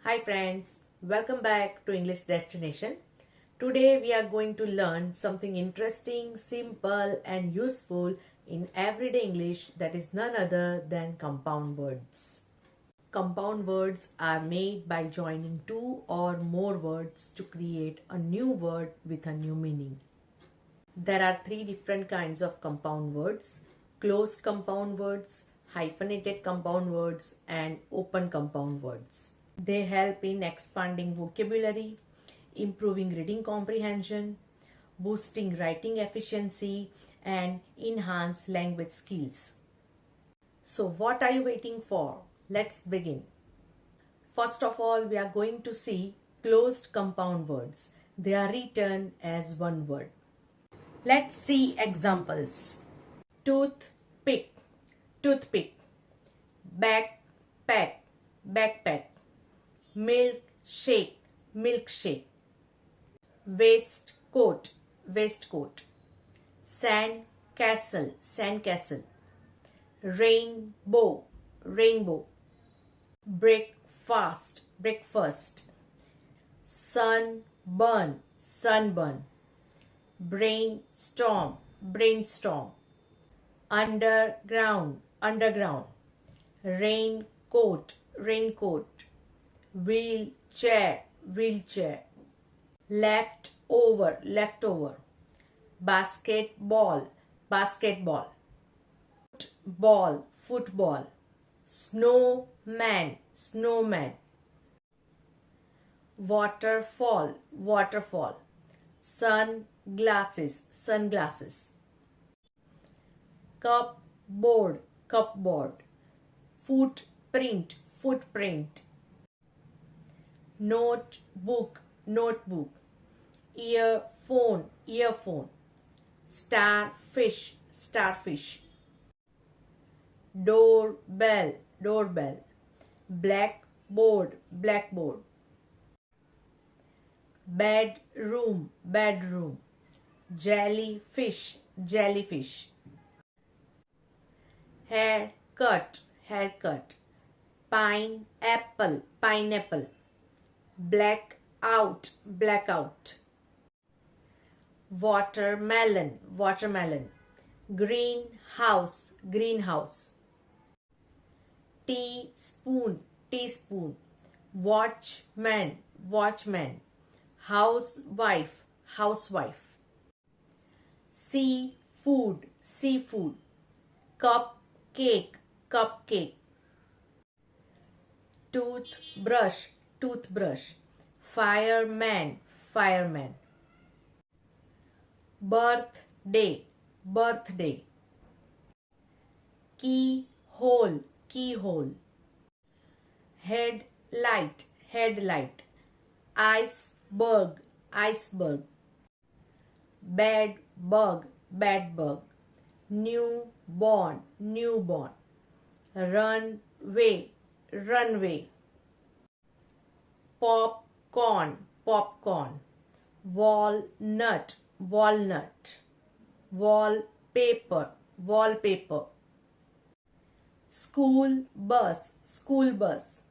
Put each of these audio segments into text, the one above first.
Hi friends, welcome back to English Destination. Today we are going to learn something interesting, simple and useful in everyday English that is none other than compound words. Compound words are made by joining two or more words to create a new word with a new meaning. There are three different kinds of compound words: closed compound words, hyphenated compound words and open compound words. They help in expanding vocabulary, improving reading comprehension, boosting writing efficiency, and enhance language skills. So what are you waiting for? Let's begin. First of all, we are going to see closed compound words. They are written as one word. Let's see examples. Toothpick, toothpick. Backpack, backpack. Milkshake, milkshake. Waistcoat, waistcoat. Sandcastle, sandcastle. Rainbow, rainbow. Breakfast, breakfast. Sunburn, sunburn. Brainstorm, brainstorm. Underground, underground. Raincoat, raincoat. Wheelchair, wheelchair. Leftover, leftover. Basketball, basketball. Football, football. Snowman, snowman. Waterfall, waterfall. Sunglasses, sunglasses. Cupboard, cupboard. Footprint, footprint. Notebook, notebook. Earphone, earphone. Starfish, starfish. Doorbell, doorbell. Blackboard, blackboard. Bedroom, bedroom. Jellyfish, jellyfish. Haircut, haircut. Pineapple, pineapple. Blackout, blackout. Watermelon, watermelon. Greenhouse, greenhouse. Teaspoon, teaspoon. Watchman, watchman. Housewife, housewife. Seafood, seafood. Cupcake, cupcake. Toothbrush, toothbrush. Fireman, fireman. Birthday, birthday. Keyhole, keyhole. Headlight, headlight. Iceberg, iceberg. Bad bug, bad bug. Newborn, newborn. Runway, runway. Popcorn, popcorn. Walnut, walnut. Wallpaper, wallpaper. School bus, school bus.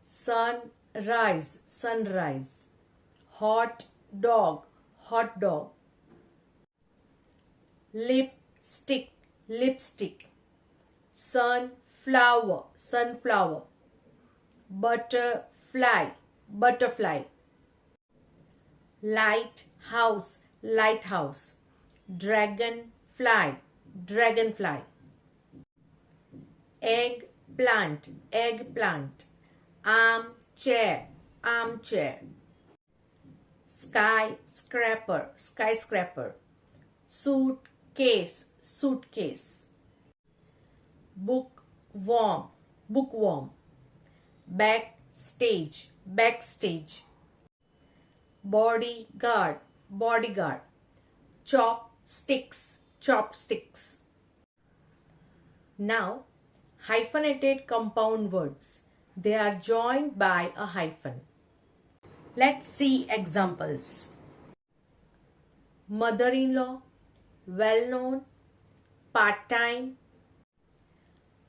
Sunrise, sunrise. Hot dog, hot dog. Lipstick, lipstick. Sunflower, sunflower. Butterfly, butterfly. Lighthouse, lighthouse. Dragonfly, dragonfly. Eggplant, eggplant. Armchair, armchair. Skyscraper, skyscraper. Suitcase, suitcase. Bookworm, bookworm. Backstage, backstage. Bodyguard, bodyguard. Chopsticks, chopsticks. Now, hyphenated compound words. They are joined by a hyphen. Let's see examples. Mother-in-law, well-known, part-time,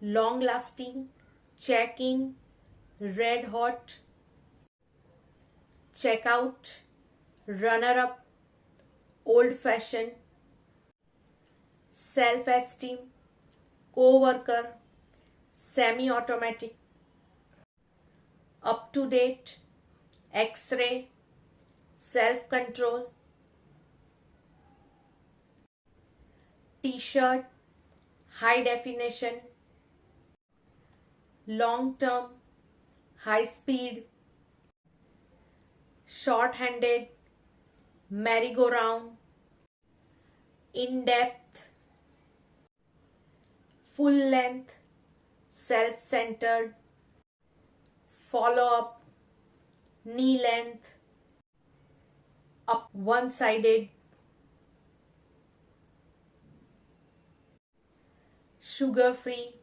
long-lasting, check-in, red hot, check out, runner up, old fashioned, self esteem, co-worker, semi-automatic, up to date, x-ray, self-control, t-shirt, high definition, long term, high speed, short-handed, merry-go-round, in-depth, full length, self-centered, follow-up, knee length, up one-sided, sugar-free,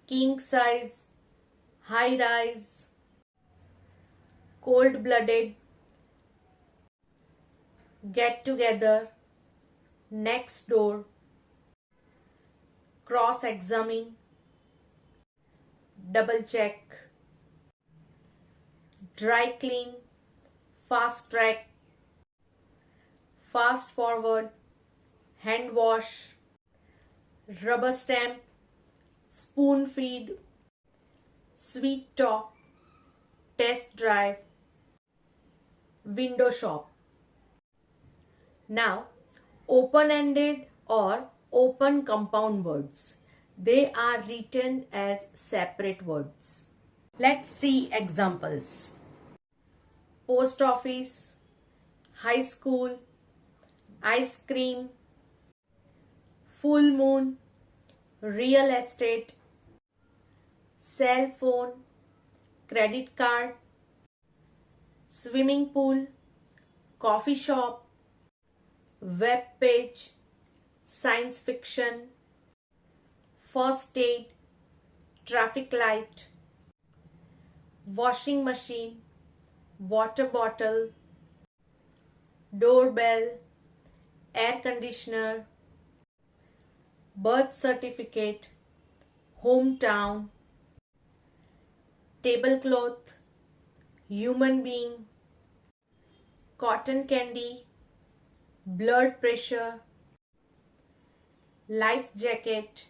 king size, high-rise, cold-blooded, get-together, next door, cross-examine, double-check, dry clean, fast track, fast forward, hand wash, rubber stamp, spoon feed, sweet talk, test drive, window shop. Now, open-ended or open compound words. They are written as separate words. Let's see examples. Post office, high school, ice cream, full moon, real estate, cell phone, credit card, swimming pool, coffee shop, web page, science fiction, first aid, traffic light, washing machine, water bottle, doorbell, air conditioner, birth certificate, hometown, tablecloth, human being, cotton candy, blood pressure, life jacket,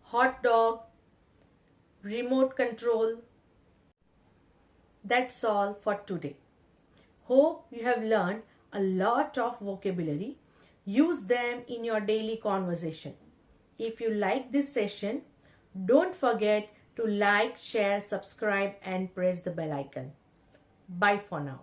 hot dog, remote control. That's all for today. Hope you have learned a lot of vocabulary. Use them in your daily conversation. If you like this session, don't forget to like, share, subscribe and press the bell icon. Bye for now.